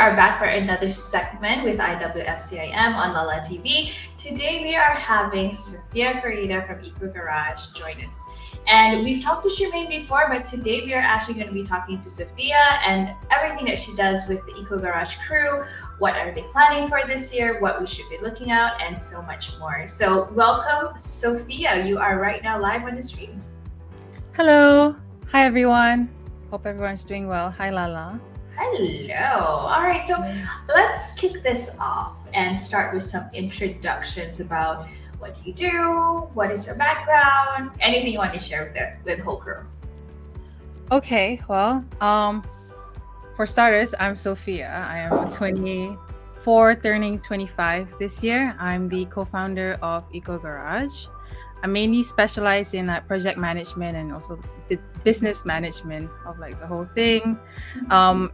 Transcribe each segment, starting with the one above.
are back for another segment with IWFCIM on LalaTV. Today we are having Sofea Farida from EcoGarage join us. And we've talked to Sharmaine before, but today we are actually going to be talking to Sofea and everything that she does with the EcoGarage crew. What are they planning for this year? What we should be looking at, and so much more. So, welcome, Sofea. You are right now live on the stream. Hello. Hi, everyone. Hope everyone's doing well. Hi, Lala. Hello. All right, so let's kick this off and start with some introductions about what do you do, what is your background, anything you want to share with the whole crew. Okay, well, for starters, I'm Sofea. I am 24, turning 25 this year. I'm the co-founder of EcoGarage. I mainly specialize in project management and also business management of like the whole thing,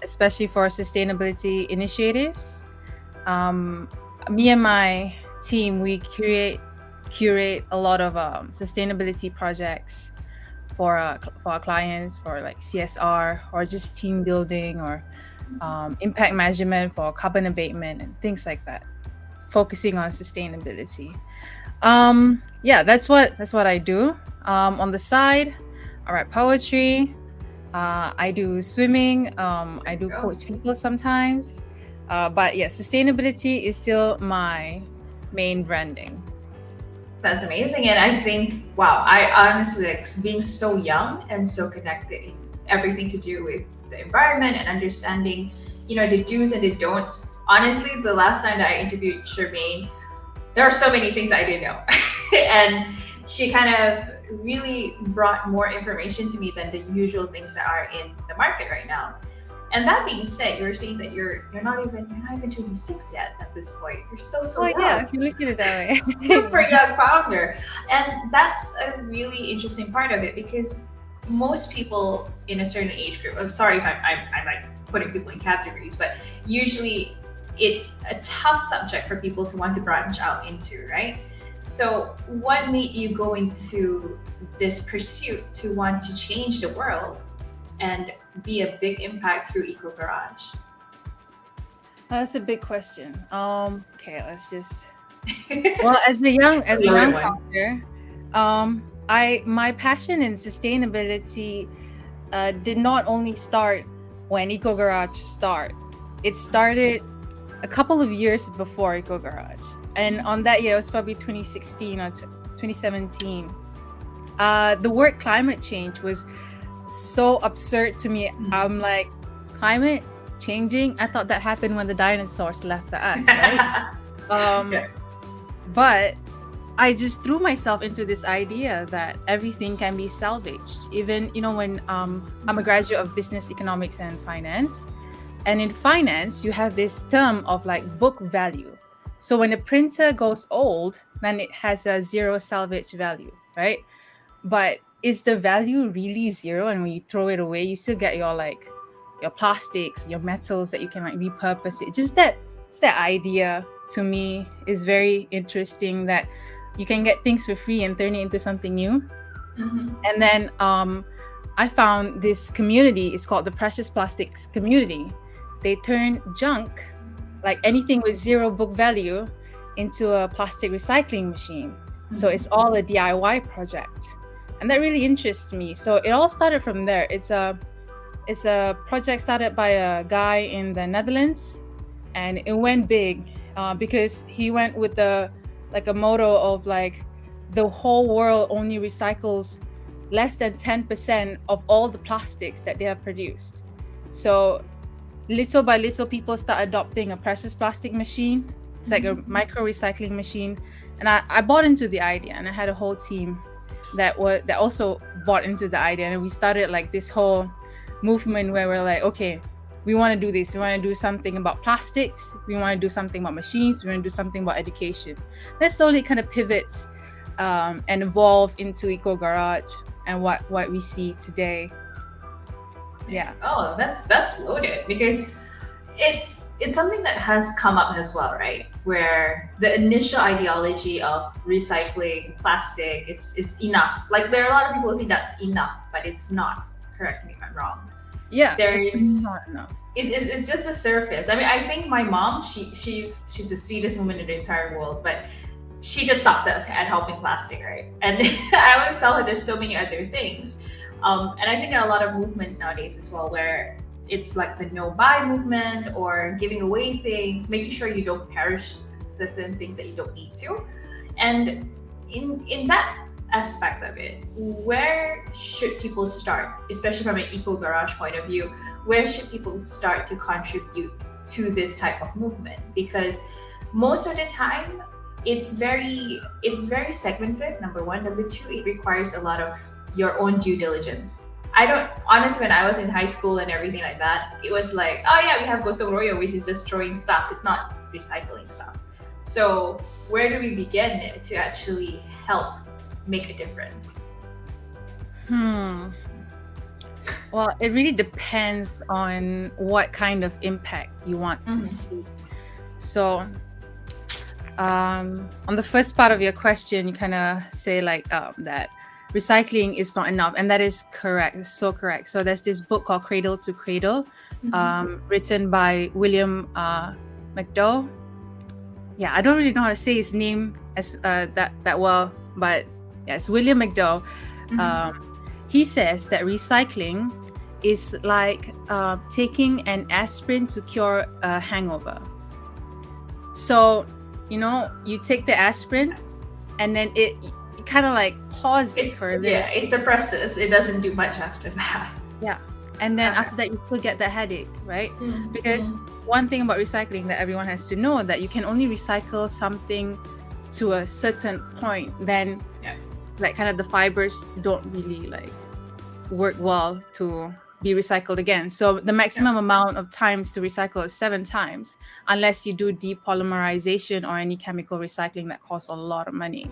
especially for sustainability initiatives. Me and my team, we curate a lot of sustainability projects for our clients, for like CSR or just team building or impact measurement for carbon abatement and things like that, focusing on sustainability. Yeah, that's what I do. On the side, I write poetry. I do swimming. I do coach people sometimes. But yeah, sustainability is still my main branding. That's amazing. And I think, wow, I honestly, like, being so young and so connected in everything to do with the environment and understanding, the do's and the don'ts. Honestly, the last time that I interviewed Sharmaine, there are so many things I didn't know. And she kind of really brought more information to me than the usual things that are in the market right now. And that being said, you're saying that you're not even 26 yet at this point. You're still so young. Yeah, if you look at it that way. Super young founder. And that's a really interesting part of it because most people in a certain age group, I'm sorry if I'm like putting people in categories, but usually it's a tough subject for people to want to branch out into, right? So what made you go into this pursuit to want to change the world and be a big impact through EcoGarage? That's a big question. Okay, let's just. Well, as a young founder, my passion in sustainability did not only start when EcoGarage started. It started a couple of years before EcoGarage, and on that year, it was probably 2016 or 2017. The word climate change was so absurd to me. I'm like, climate changing? I thought that happened when the dinosaurs left the earth, right? But I just threw myself into this idea that everything can be salvaged. Even, when I'm a graduate of business economics and finance. And in finance, you have this term of like book value. So when a printer goes old, then it has a zero salvage value, right? But is the value really zero? And when you throw it away, you still get your plastics, your metals that you can like repurpose it. Just that idea to me is very interesting, that you can get things for free and turn it into something new. Mm-hmm. And then I found this community. It's called the Precious Plastics Community. They turn junk, like anything with zero book value, into a plastic recycling machine. So it's all a DIY project. And that really interests me. So it all started from there. It's a project started by a guy in the Netherlands, and it went big because he went with a motto of like, the whole world only recycles less than 10% of all the plastics that they have produced. So little by little, people start adopting a precious plastic machine. It's like a micro recycling machine. And I bought into the idea, and I had a whole team that also bought into the idea. And we started like this whole movement where we're like, okay, we want to do this. We want to do something about plastics. We want to do something about machines. We want to do something about education. That slowly kind of pivots and evolve into EcoGarage and what we see today. Yeah. Oh, that's loaded because it's something that has come up as well, right? Where the initial ideology of recycling plastic is enough. Like, there are a lot of people who think that's enough, but it's not. Correct me if I'm wrong. Yeah, it's There's not enough. it's just the surface. I mean, I think my mom, she's the sweetest woman in the entire world, but she just stops at helping plastic, right? And I always tell her there's so many other things. And I think there are a lot of movements nowadays as well where it's like the no buy movement or giving away things, making sure you don't perish certain things that you don't need to. And in that aspect of it, where should people start, especially from an eco garage point of view? Where should people start to contribute to this type of movement? Because most of the time, it's very segmented. Number one, number two, it requires a lot of your own due diligence. I don't honestly, when I was in high school and everything like that, it was like, oh yeah, we have gotong royo, which is just throwing stuff. It's not recycling stuff. So where do we begin to actually help make a difference? Hmm. Well, it really depends on what kind of impact you want to see. So, on the first part of your question, you kind of say like that recycling is not enough, and that is correct. It's so correct. So there's this book called Cradle to Cradle, written by William McDowell. Yeah, I don't really know how to say his name as that well, but yeah, it's William McDowell. He says that recycling is like taking an aspirin to cure a hangover. So, you take the aspirin and then it kind of like pauses for a little. Yeah, it suppresses. It doesn't do much after that. Yeah. And then after that, you still get the headache, right? Because one thing about recycling that everyone has to know, that you can only recycle something to a certain point. Then, like, kind of the fibers don't really like work well to be recycled again. So the maximum amount of times to recycle is 7 times, unless you do depolymerization or any chemical recycling that costs a lot of money.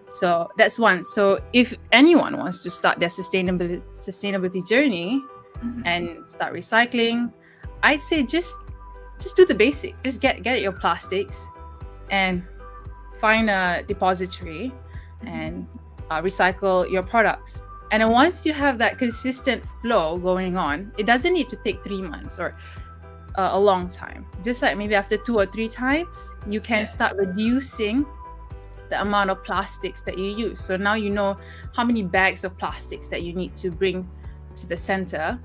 So that's one. So if anyone wants to start their sustainability journey and start recycling, I'd say just do the basic. Just get your plastics and find a depository and recycle your products. And then once you have that consistent flow going on, it doesn't need to take 3 months or a long time. Just like maybe after 2 or 3 times, you can start reducing the amount of plastics that you use. So now you know how many bags of plastics that you need to bring to the center.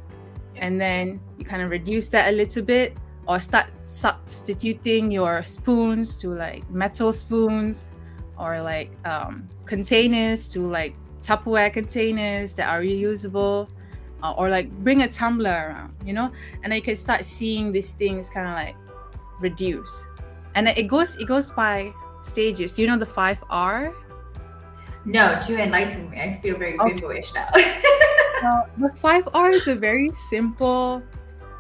And then you kind of reduce that a little bit, or start substituting your spoons to like metal spoons, or like containers to like Tupperware containers that are reusable, or like bring a tumbler around, and then you can start seeing these things kind of like reduce. And then it goes by stages. Do you know the 5R? No, do enlighten me. I feel very bimbo-ish now. The 5R is a very simple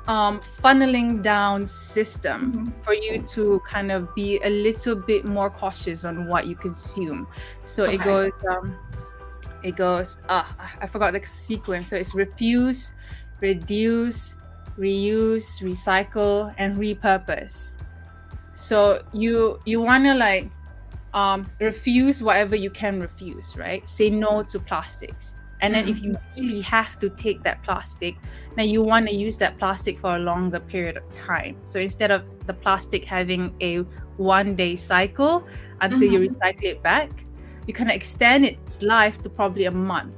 funneling down system for you to kind of be a little bit more cautious on what you consume. So it goes I forgot the sequence. So it's refuse, reduce, reuse, recycle, and repurpose. So you want to like refuse whatever you can refuse, right? Say no to plastics. And then if you really have to take that plastic, then you want to use that plastic for a longer period of time. So instead of the plastic having a 1-day cycle until you recycle it back, you can extend its life to probably a month.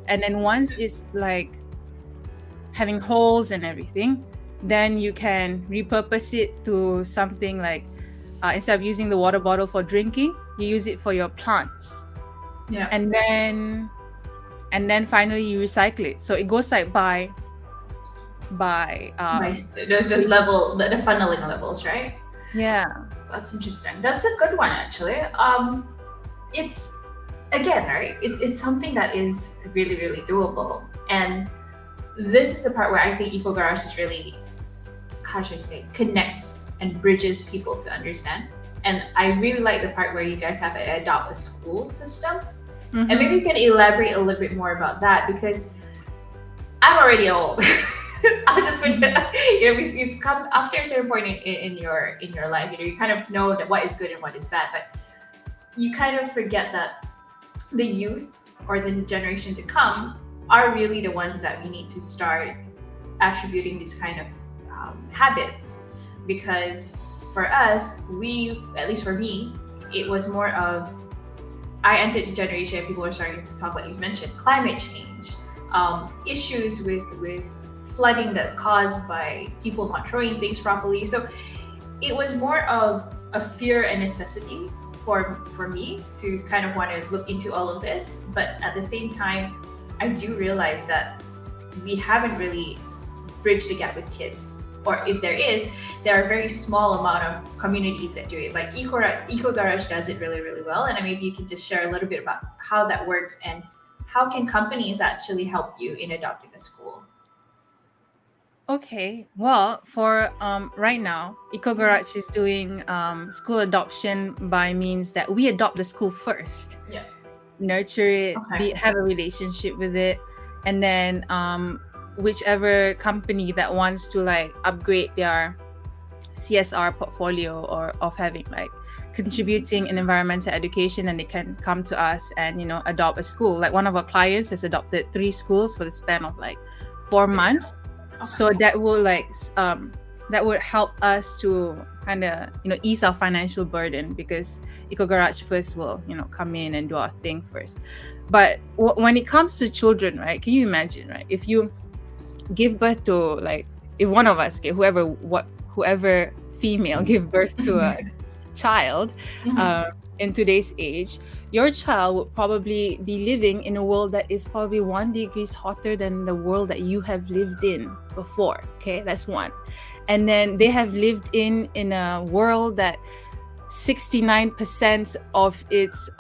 And then once it's like having holes and everything, then you can repurpose it to something like, instead of using the water bottle for drinking, you use it for your plants. Yeah. And then finally you recycle it. So it goes like by those level, the funneling levels, right? Yeah. That's interesting. That's a good one, actually. It's again, right? It's something that is really, really doable. And this is the part where I think EcoGarage is really, how should I say, connects and bridges people to understand. And I really like the part where you guys have to adopt a school system. And maybe you can elaborate a little bit more about that, because I'm already old. I'll just put it, you've come after a certain point in your life, you kind of know that what is good and what is bad, but you kind of forget that the youth or the generation to come are really the ones that we need to start attributing these kind of habits, because for us, we, at least for me, it was more of, I entered the generation, people were starting to talk about, you mentioned climate change, issues with flooding that's caused by people not throwing things properly. So it was more of a fear and necessity for me to kind of want to look into all of this. But at the same time, I do realize that we haven't really bridged the gap with kids. Or if there is, there are a very small amount of communities that do it. Like EcoGarage does it really, really well. And maybe you can just share a little bit about how that works and how can companies actually help you in adopting a school. Okay, well, for right now, EcoGarage is doing school adoption by means that we adopt the school first, Yeah. nurture it, Okay. have a relationship with it, and then whichever company that wants to like upgrade their CSR portfolio or of having like contributing in environmental education, and they can come to us and adopt a school. Like one of our clients has adopted 3 schools for the span of like 4 months. So that will that would help us to kind of ease our financial burden, because EcoGarage first will come in and do our thing first. But when it comes to children, right? Can you imagine, right? If you give birth to like, if one of us, okay, whoever female give birth to a child in today's age, your child would probably be living in a world that is probably 1 degree hotter than the world that you have lived in before. Okay, that's one. And then they have lived in a world that 69% of its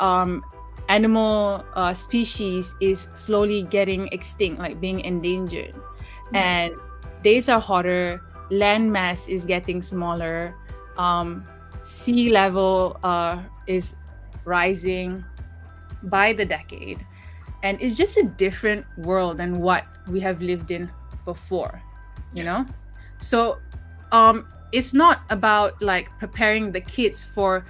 animal species is slowly getting extinct, like being endangered. And days are hotter, land mass is getting smaller, sea level is rising by the decade, and it's just a different world than what we have lived in before, so it's not about like preparing the kids for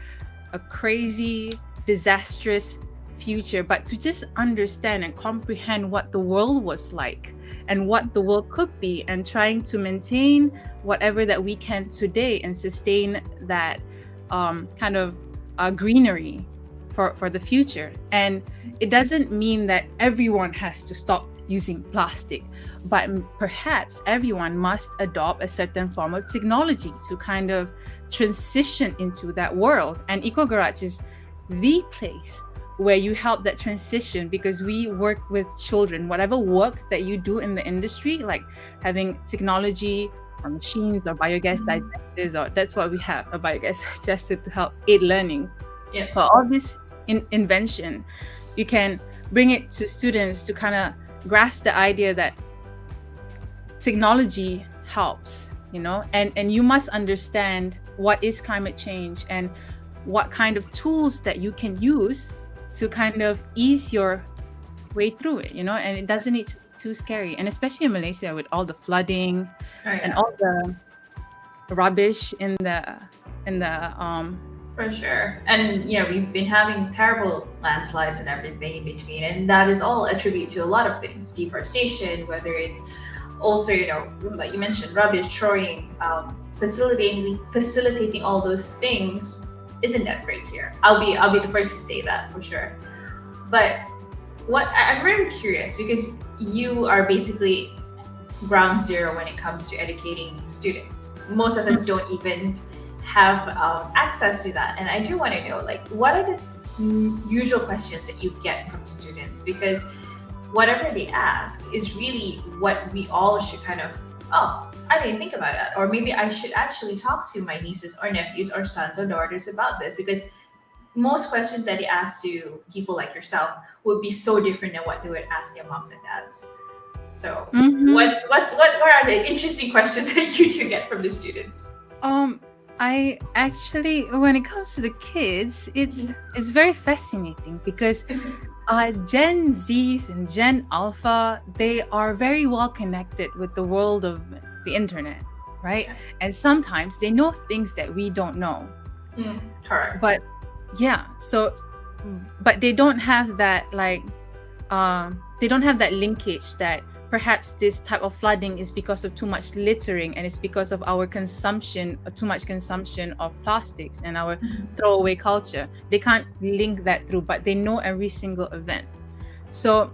a crazy, disastrous future, but to just understand and comprehend what the world was like and what the world could be, and trying to maintain whatever that we can today and sustain that kind of greenery for the future. And it doesn't mean that everyone has to stop using plastic, but perhaps everyone must adopt a certain form of technology to kind of transition into that world. And EcoGarage is the place where you help that transition, because we work with children. Whatever work that you do in the industry, like having technology or machines or biogas digesters, or that's what we have, a biogas digester to help aid learning. Yeah. But all this invention, you can bring it to students to kind of grasp the idea that technology helps, and you must understand what is climate change and what kind of tools that you can use to kind of ease your way through it, and it doesn't need to be too scary. And especially in Malaysia with all the flooding and all the rubbish in the For sure. And we've been having terrible landslides and everything in between, and that is all attributed to a lot of things: deforestation, whether it's also like you mentioned, rubbish throwing, facilitating all those things isn't that great here. I'll be the first to say that for sure. But what I'm really curious, because you are basically ground zero when it comes to educating students. Most of us don't even have access to that, and I do want to know, like, what are the usual questions that you get from students? Because whatever they ask is really what we all should kind of, oh, I didn't think about that, or maybe I should actually talk to my nieces or nephews or sons or daughters about this, because most questions that they ask to people like yourself would be so different than what they would ask their moms and dads. So what are the interesting questions that you do get from the students? I actually, when it comes to the kids, it's very fascinating, because Gen Zs and Gen Alpha, they are very well connected with the world of the internet, right? And sometimes they know things that we don't know. Correct. But but they don't have that they don't have that linkage that perhaps this type of flooding is because of too much littering, and it's because of our consumption, too much consumption of plastics and our throwaway culture. They can't link that through, but they know every single event. So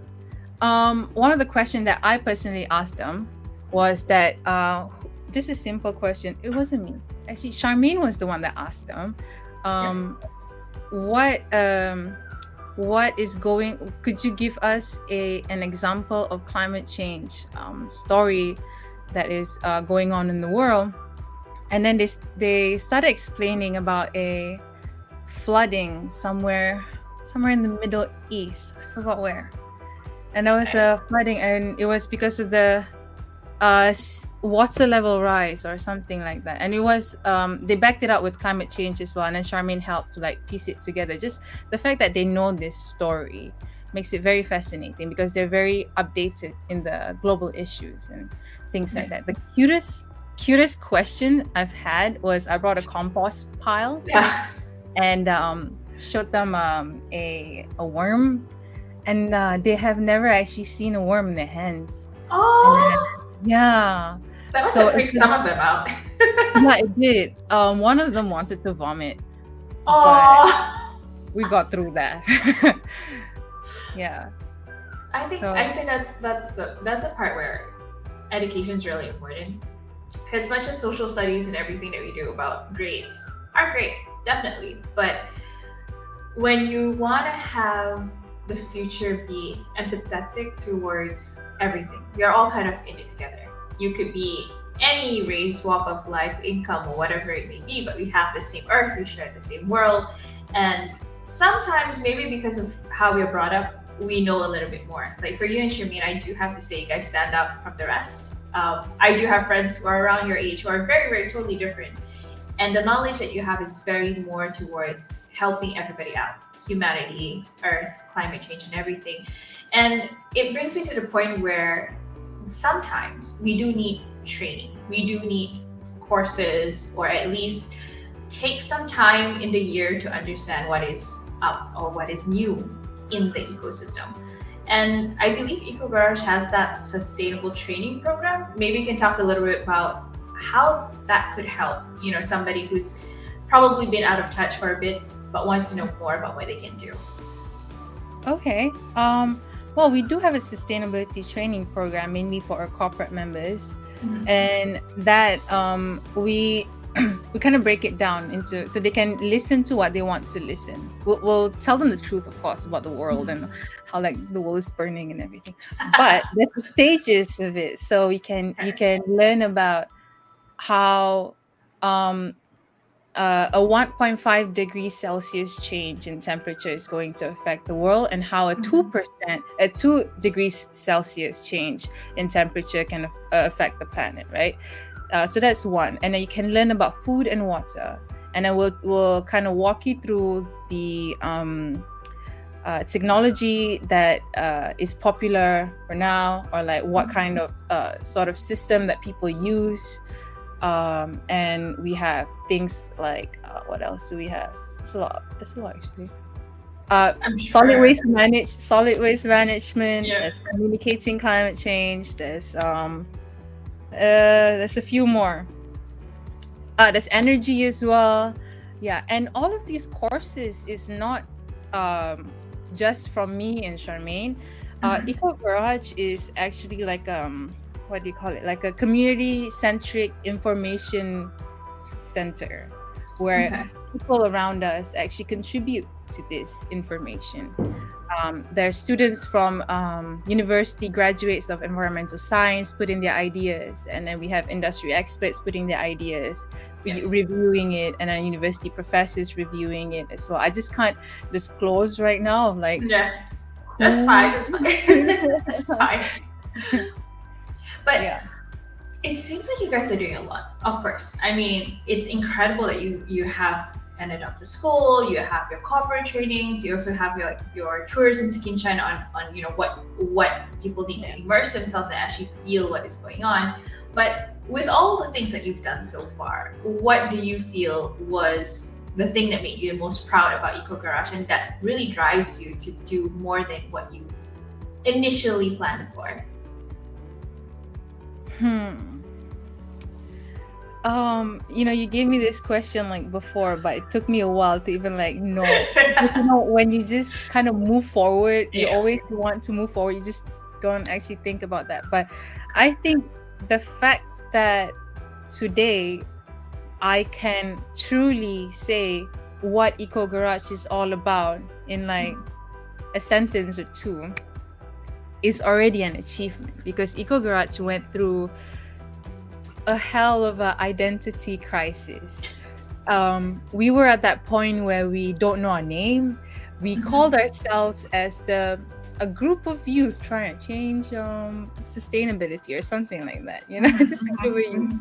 one of the questions that I personally asked them was that just a simple question. It wasn't me. Actually, Sharmaine was the one that asked them. What is going, could you give us an example of climate change story that is going on in the world? And then they started explaining about a flooding somewhere in the Middle East. I forgot where. And there was a flooding, and it was because of the water level rise or something like that. And it was they backed it up with climate change as well. And then Sharmaine helped to like piece it together. Just the fact that they know this story makes it very fascinating, because they're very updated in the global issues and things like that. The cutest question I've had was, I brought a compost pile and showed them a worm, and they have never actually seen a worm in their hands. Yeah. That must have freaked some of them out. Yeah, it did. One of them wanted to vomit. Oh. But we got through that. Yeah. I think that's the part where education is really important. As much as social studies and everything that we do about grades are great, definitely. But when you want to have the future be empathetic towards everything, we are all kind of in it together. You could be any race, walk of life, income, or whatever it may be, but we have the same earth, we share the same world. And sometimes, maybe because of how we are brought up, we know a little bit more. Like for you and Sharmaine, I do have to say, you guys stand out from the rest. I do have friends who are around your age who are very, very totally different. And the knowledge that you have is very more towards helping everybody out. Humanity, earth, climate change, and everything. And it brings me to the point where sometimes we do need training. We do need courses, or at least take some time in the year to understand what is up or what is new in the ecosystem. And I believe EcoGarage has that sustainable training program. Maybe you can talk a little bit about how that could help, somebody who's probably been out of touch for a bit but wants to know more about what they can do. Okay. Well, we do have a sustainability training program mainly for our corporate members, and that we kind of break it down into, so they can listen to what they want to listen. We'll tell them the truth, of course, about the world and how like the world is burning and everything. But there's the stages of it, so you can learn about how a 1.5 degrees Celsius change in temperature is going to affect the world, and how a 2 degrees Celsius change in temperature can affect the planet, right? So that's one. And then you can learn about food and water. And then we'll kind of walk you through the technology that is popular for now, or like what kind of sort of system that people use. And we have things like what else do we have? It's a lot actually. Solid waste management. There's communicating climate change. There's a few more. There's energy as well. Yeah, and all of these courses is not just from me and Sharmaine. EcoGarage is actually like what do you call it? Like a community-centric information center where people around us actually contribute to this information. There are students from university graduates of environmental science putting their ideas, and then we have industry experts putting their ideas, reviewing it, and then university professors reviewing it as well. I just can't disclose right now. Like, that's fine. That's fine. But it seems like you guys are doing a lot. Of course, I mean, it's incredible that you have ended up the school, you have your corporate trainings, you also have your tours in Sikinchan on what people need to immerse themselves and actually feel what is going on. But with all the things that you've done so far, what do you feel was the thing that made you the most proud about EcoGarage, and that really drives you to do more than what you initially planned for? Hmm. You gave me this question like before, but it took me a while to even like know. Because when you just kind of move forward, you Yeah. always want to move forward. You just don't actually think about that. But I think the fact that today I can truly say what Eco Garage is all about in like a sentence or two is already an achievement, because Eco Garage went through a hell of a identity crisis. We were at that point where we don't know our name. We called Mhm. ourselves as the a group of youth trying to change sustainability or something like that. Just like the way you Mhm.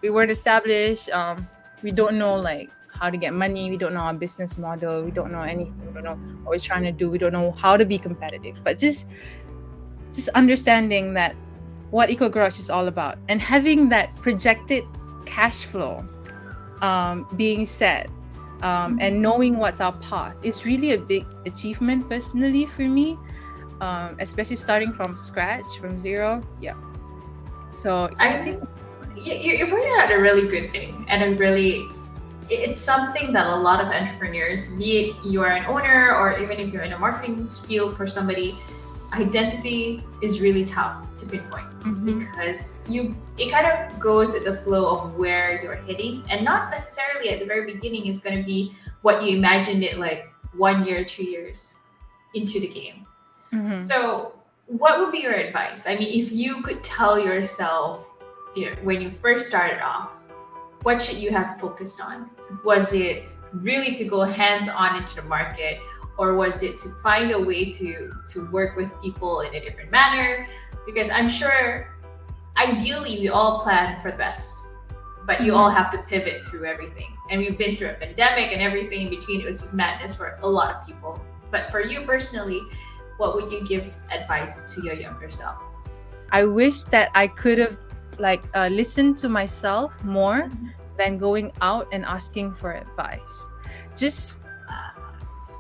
we weren't established. We don't know like how to get money. We don't know our business model. We don't know anything. We don't know what we're trying to do. We don't know how to be competitive. But just understanding that what Eco Garage is all about and having that projected cash flow being set, and knowing what's our path is really a big achievement personally for me, especially starting from scratch, from zero. Yeah. So yeah, I I think. think you pointed out a really good thing, and it's something that a lot of entrepreneurs, be it you are an owner or even if you're in a marketing field for somebody, identity is really tough to pinpoint Mhm. because it kind of goes with the flow of where you're heading, and not necessarily at the very beginning is going to be what you imagined it like 1 year, 2 years into the game. Mhm. So, what would be your advice? I mean, if you could tell yourself, when you first started off, what should you have focused on? Was it really to go hands on into the market, or was it to find a way to work with people in a different manner? Because I'm sure ideally we all plan for the best, but you all Mhm. have to pivot through everything. And we've been through a pandemic and everything in between. It was just madness for a lot of people. But for you personally, what would you give advice to your younger self? I wish that I could have like listened to myself more than going out and asking for advice. Just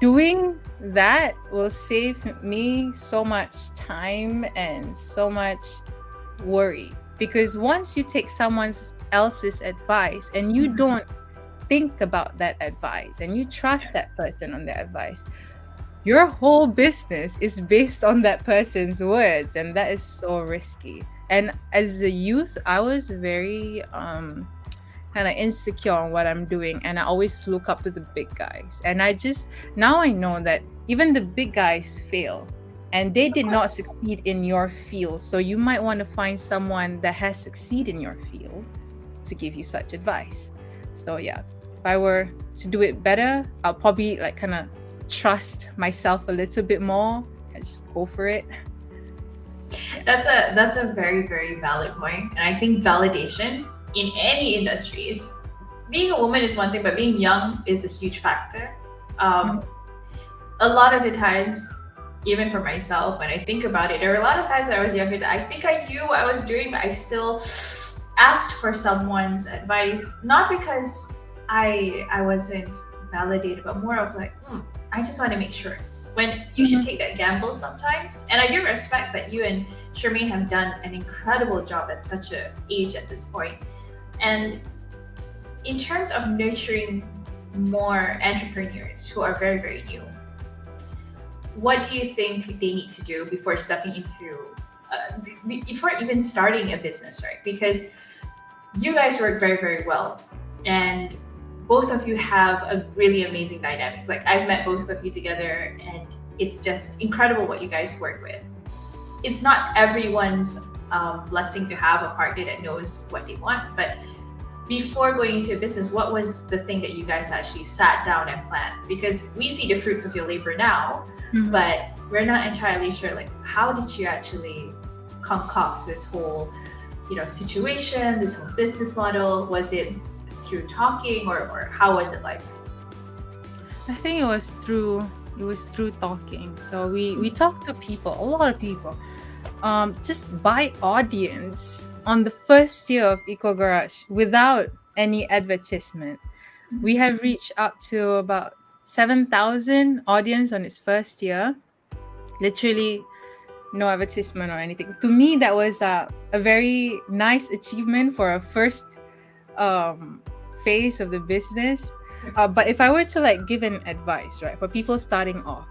doing that will save me so much time and so much worry, because once you take someone else's advice and you Mhm. don't think about that advice and you trust that person on their advice, your whole business is based on that person's words, and that is so risky. And as a youth, I was very kind of insecure on what I'm doing, and I always look up to the big guys. And I just now I know that even the big guys fail and they Of did not course. succeed in your field. So you might want to find someone that has succeeded in your field to give you such advice. So yeah, if I were to do it better, I'll probably like kind of trust myself a little bit more and just go for it. Yeah. That's a very very valid point, and I think validation in any industry is, being a woman is one thing, but being young is a huge factor. Mhm. Um, a lot of the times, even for myself, when I think about it, there were a lot of times that I was younger that I think I knew what I was doing, but I still asked for someone's advice, not because I wasn't validated, but more of like, I just want to make sure. When you should Mhm. take that gamble sometimes, and I do respect that you and Sharmaine have done an incredible job at such a age at this point. And in terms of nurturing more entrepreneurs who are very very new, what do you think they need to do before stepping into before even starting a business, right? Because you guys work very very well, and both of you have a really amazing dynamic. Like, I've met both of you together, and it's just incredible what you guys work with. It's not everyone's blessing to have a partner that knows what they want, but before going into a business, what was the thing that you guys actually sat down and planned? Because we see the fruits of your labor now, Mhm. but we're not entirely sure, like, how did you actually concoct this whole, situation, this whole business model? Was it through talking, or how was it like? I think it was through talking. So we talked to people, a lot of people. Just by audience on the first year of Eco Garage without any advertisement. We have reached up to about 7,000 audience on its first year. Literally no advertisement or anything. To me, that was a a very nice achievement for a first um, phase of the business. But if I were to like give an advice, right, for people starting off,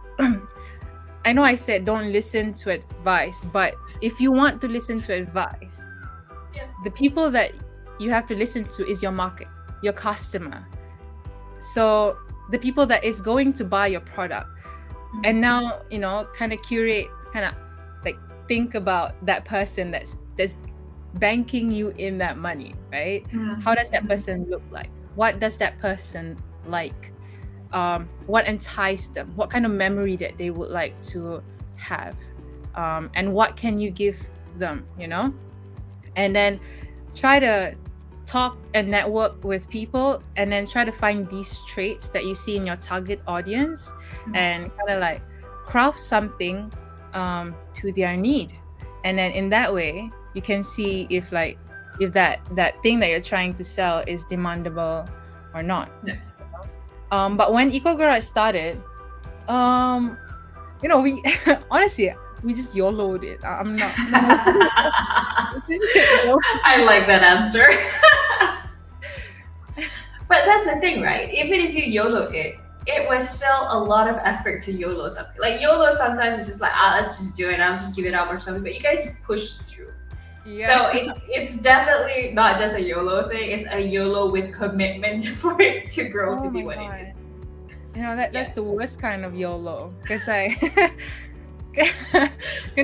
I know I said don't listen to advice, but if you want to listen to advice, Yeah. the people that you have to listen to is your market, your customer. So the people that is going to buy your product. And now, kind of curate, kind of like think about that person that's banking you in that money, right? How does that person look like? What does that person like? What enticed them? What kind of memory that they would like to have? And what can you give them, And then try to talk and network with people, and then try to find these traits that you see in your target audience, and kind of like craft something to their need. And then in that way you can see if that thing that you're trying to sell is demandable or not. Yeah. But when EcoGarage started, we honestly, we just YOLO'd it. I'm not. I like that answer. But that's the thing, right? Even if you YOLO it was still a lot of effort to YOLO something. Like YOLO sometimes it's just like, let's just do it. I'll just give it up or something. But you guys push through. Yeah. So it's definitely not just a YOLO thing. It's a YOLO with commitment for it to grow to be what it is. That's the worst kind of YOLO, because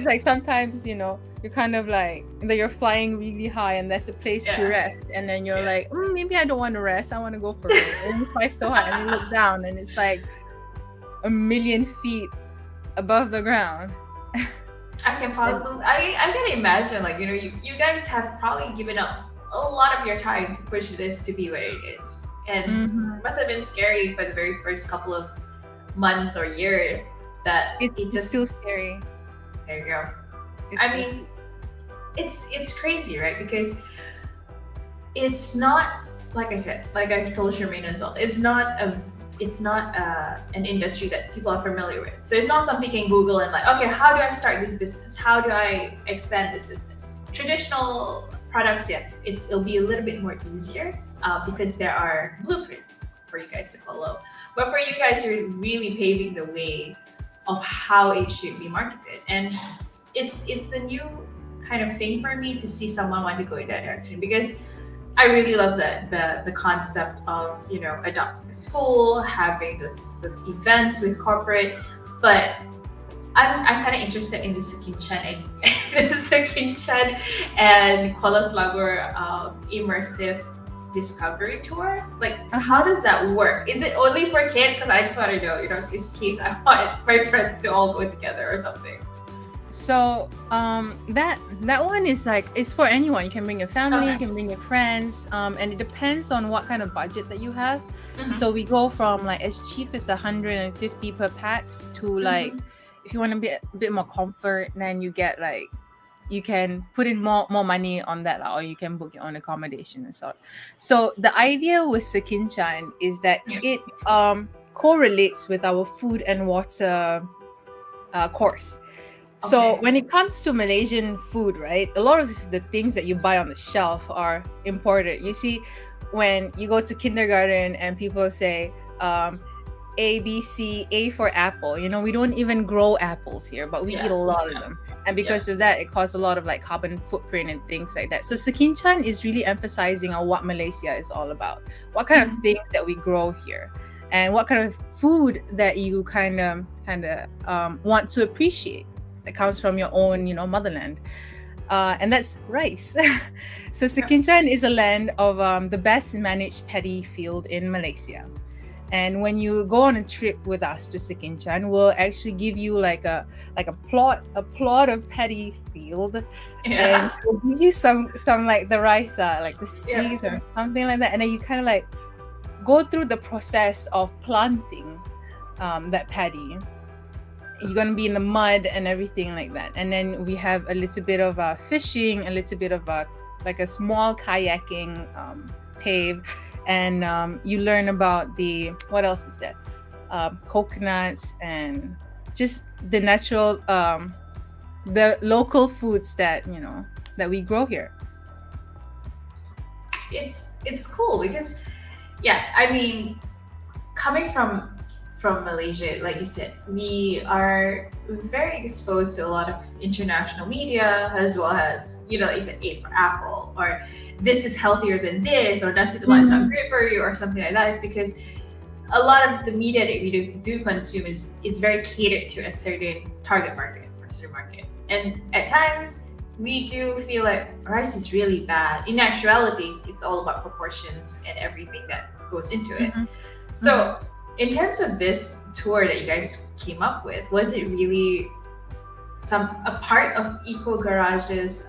like sometimes you're kind of like you're flying really high and there's a place to rest, and then you're like, maybe I don't want to rest, I want to go for it, and you fly so high and you look down and it's like 1,000,000 feet above the ground. I can probably I can imagine, like, you guys have probably given up a lot of your time to push this to be what it is, and it must have been scary for the very first couple of months or year that it's just still scary. There you go. It's it's crazy, right? Because it's not, like I said, like I've told Sharmaine as well, it's not an industry that people are familiar with. So it's not something you can Google and like, okay, how do I start this business? How do I expand this business? Traditional products, yes, it'll be a little bit more easier because there are blueprints for you guys to follow. But for you guys, you're really paving the way of how it should be marketed. And it's a new kind of thing for me to see someone want to go in that direction, because I really love the concept of adopting a school, having those events with corporate, but I'm kind of interested in the Sekinchan and Kuala Selangor immersive discovery tour. Like, how does that work? Is it only for kids? Because I just want to know, in case I want my friends to all go together or something. So that one is like, it's for anyone. You can bring your family, you can bring your friends, and it depends on what kind of budget that you have. So we go from like as cheap as 150 per pax to like, if you want a bit more comfort, then you get like, you can put in more money on that, or you can book your own accommodation and so on. So the idea with Sekinchan is that it correlates with our food and water course. So when it comes to Malaysian food, right, a lot of the things that you buy on the shelf are imported. You see, when you go to kindergarten and people say A, B, C, A for apple, we don't even grow apples here, but we eat a lot of them. And because of that, it causes a lot of like carbon footprint and things like that. So Sekinchan is really emphasizing on what Malaysia is all about, what kind of things that we grow here, and what kind of food that you kind of want to appreciate that comes from your own, motherland. And that's rice. So Sekinchan is a land of the best managed paddy field in Malaysia. And when you go on a trip with us to Sekinchan, we'll actually give you like a plot of paddy field, and we'll give you some like the rice, like the seeds or something like that, and then you kind of like go through the process of planting that paddy. You're gonna be in the mud and everything like that, and then we have a little bit of fishing, a little bit of like a small kayaking pave. And you learn about what else is that? Coconuts and just the natural, the local foods that, that we grow here. It's cool because, yeah, I mean, coming from Malaysia, like you said, we are very exposed to a lot of international media, as well as, like you said, A for Apple, or this is healthier than this, or nasi lemak is not Mhm. great for you, or something like that. Is because a lot of the media that we do consume is very catered to a certain target market or certain market, and at times we do feel like rice is really bad. In actuality, it's all about proportions and everything that goes into it. Mhm. Mhm. So, in terms of this tour that you guys came up with, was it really a part of EcoGarage's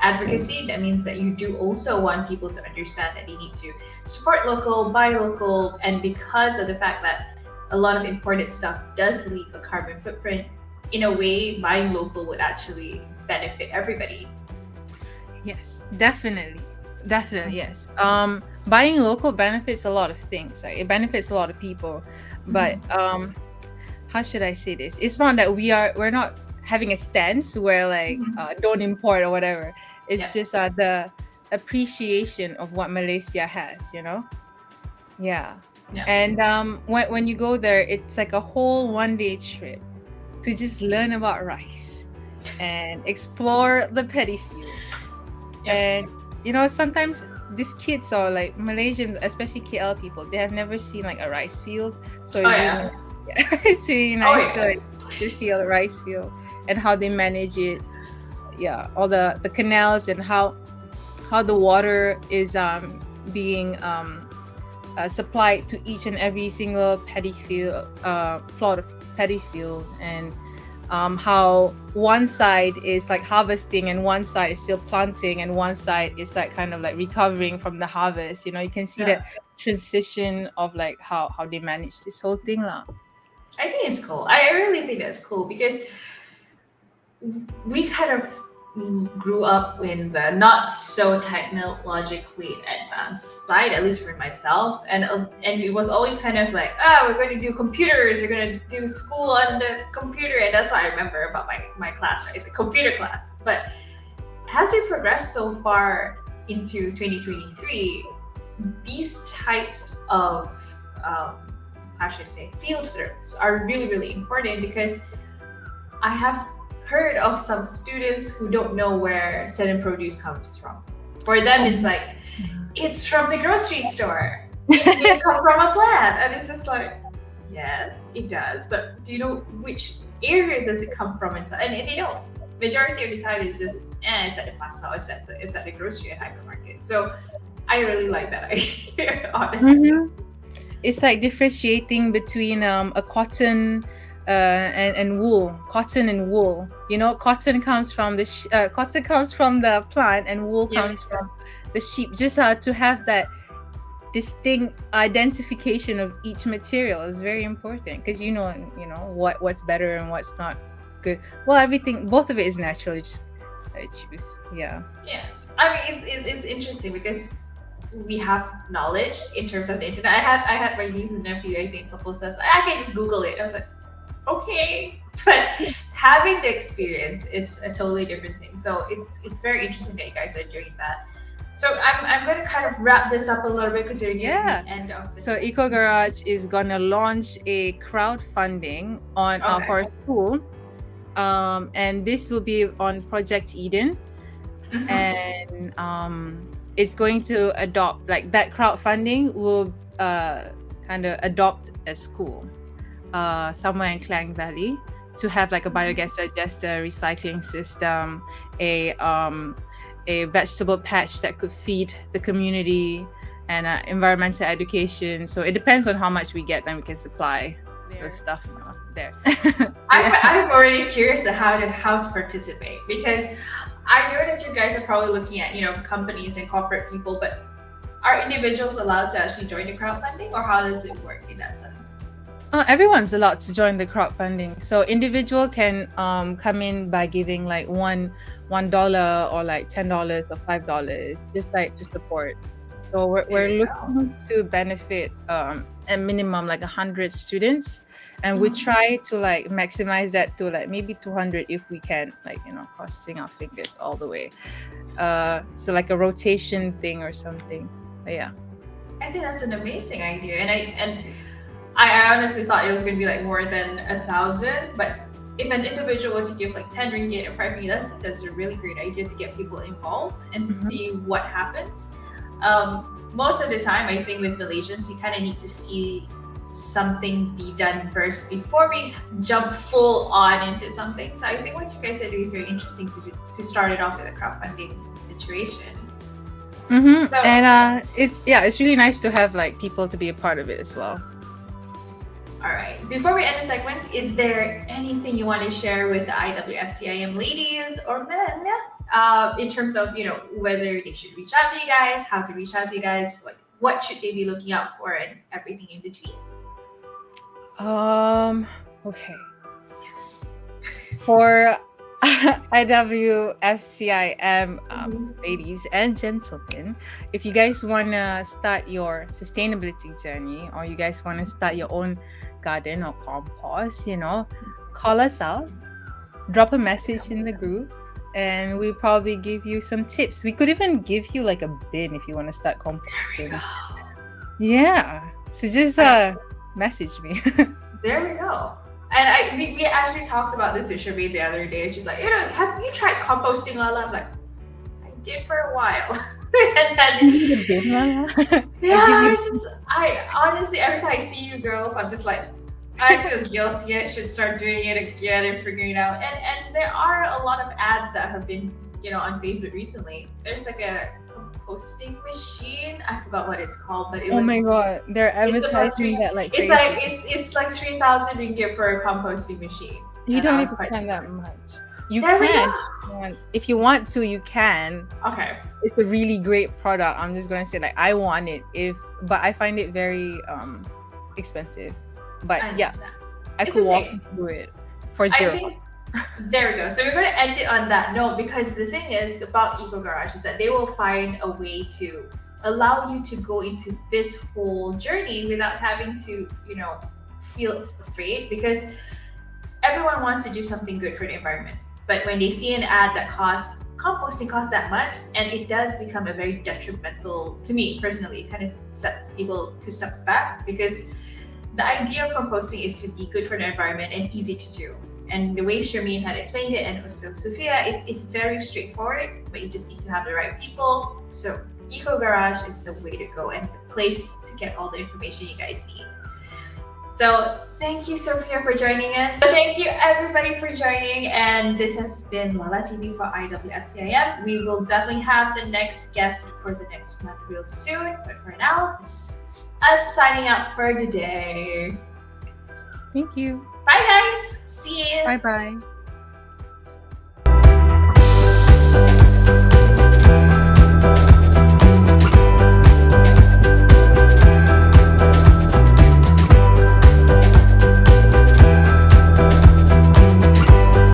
advocacy? That means that you do also want people to understand that they need to support local, buy local, and because of the fact that a lot of imported stuff does leave a carbon footprint, in a way, buying local would actually benefit everybody. Yes, definitely. Definitely, yes. Buying local benefits a lot of things. Like, it benefits a lot of people. But how should I say this? It's not that we're not having a stance where like don't import or whatever. It's Yeah. just the appreciation of what Malaysia has, Yeah. Yeah. And when you go there, it's like a whole 1 day trip to just learn about rice and explore the paddy fields. Yep. And sometimes these kids are like Malaysians, especially KL people, they have never seen like a rice field. So it's really it's really nice to see a rice field and how they manage it. Yeah, all the canals and how the water is being supplied to each and every single paddy field, plot of paddy field, and how one side is like harvesting and one side is still planting and one side is like kind of like recovering from the harvest. You can see that transition of like how they manage this whole thing lah. I think it's cool. I really think that's cool because we kind of grew up in the not so technologically advanced side, at least for myself, and it was always kind of like, we're going to do computers, we're going to do school on the computer, and that's what I remember about my class, right? It's a computer class. But as we progress so far into 2023, these types of how should I say, field trips are really, really important because I have heard of some students who don't know where certain produce comes from. For them, it's like, it's from the grocery store. It didn't come from a plant. And it's just like, yes, it does. But do you know which area does it come from inside? And they don't. Majority of the time, it's just, it's at the pasar, it's at the grocery and hypermarket. So I really like that idea, honestly. It's like differentiating between a cotton and wool. Cotton and wool. Cotton comes from the plant, and wool comes from the sheep. Just to have that distinct identification of each material is very important because what's better and what's not good. Well, everything, both of it is natural. You just choose. Yeah. Yeah. I mean, it's interesting because we have knowledge in terms of the internet. I had my niece and nephew, I think, propose us. I can just Google it. I was like, okay. But having the experience is a totally different thing. So it's very interesting that you guys are doing that. So I'm going to kind of wrap this up a little bit because you're near the end of the So EcoGarage is gonna launch a crowdfunding on for a school, and this will be on Project Eden, and it's going to adopt, like, that crowdfunding will kind of adopt a school somewhere in Klang Valley to have like a biogas digester, recycling system, a vegetable patch that could feed the community, and environmental education. So it depends on how much we get, then we can supply those stuff there. I'm already curious to how to participate because I know that you guys are probably looking at companies and corporate people, but are individuals allowed to actually join the crowdfunding, or how does it work in that sense? Everyone's allowed to join the crowdfunding. So individual can come in by giving like $1 or like $10 or $5, just like to support. So There we're you go. looking to benefit a minimum like 100 students, and we Mhm. try to like maximize that to like maybe 200 if we can, like, you know, crossing our fingers all the way. So like a rotation thing or something. But yeah. I think that's an amazing idea, and I honestly thought it was going to be like more than 1,000, but if an individual were to give like 10 ringgit and 5 ringgit, I think that's a really great idea to get people involved and to Mhm. see what happens. Most of the time, I think with Malaysians, we kind of need to see something be done first before we jump full on into something. So I think what you guys are doing is very interesting to start it off with a crowdfunding situation. Mm-hmm. So, And it's really nice to have like people to be a part of it as well. all right. Before we end the segment, is there anything you want to share with the IWFCIM ladies or men, in terms of whether they should reach out to you guys, how to reach out to you guys, what should they be looking out for, and everything in between? Okay. Yes. For IWFCIM Mhm. ladies and gentlemen, if you guys want to start your sustainability journey, or you guys want to start your own garden or compost, call us out, drop a message in the group, and we probably give you some tips. We could even give you like a bin if you want to start There we composting. go. Yeah. So just I, message me. there we go. And we actually talked about this with Sharmaine the other day. She's like, have you tried composting, Lala? I'm like, I did for a while. And You then need a bin, Lala? yeah, I give you. I honestly, every time I see you girls, I'm just like, I feel guilty. I should start doing it again and figuring it out. And there are a lot of ads that have been, on Facebook recently. There's like a composting machine. I forgot what it's called, but Oh my god, they're it's about advertising three. that like It's crazy. like it's like 3,000 ringgit for a composting machine. You And don't I need was to quite spend that surprised. much. You There we can go. if you want to, you can. Okay. It's a really great product. I'm just gonna say like I want it but I find it very expensive. But I yeah, understand. I It's could the walk same. you through it for I zero. think there we go. So we're going to end it on that note, because the thing is about EcoGarage is that they will find a way to allow you to go into this whole journey without having to, feel afraid, because everyone wants to do something good for the environment. But when they see an ad that composting costs that much, and it does become a very detrimental, to me personally, it kind of sets people two steps back, because the idea of composting is to be good for the environment and easy to do. And the way Sharmaine had explained it, and also Sofea, it's very straightforward, but you just need to have the right people. So EcoGarage is the way to go and the place to get all the information you guys need. So thank you, Sofea, for joining us. So thank you, everybody, for joining. And this has been LalaTV for IWFCIM. We will definitely have the next guest for the next month real soon. But for now, this is us signing out for the day. Thank you. Bye, guys. See you. Bye bye.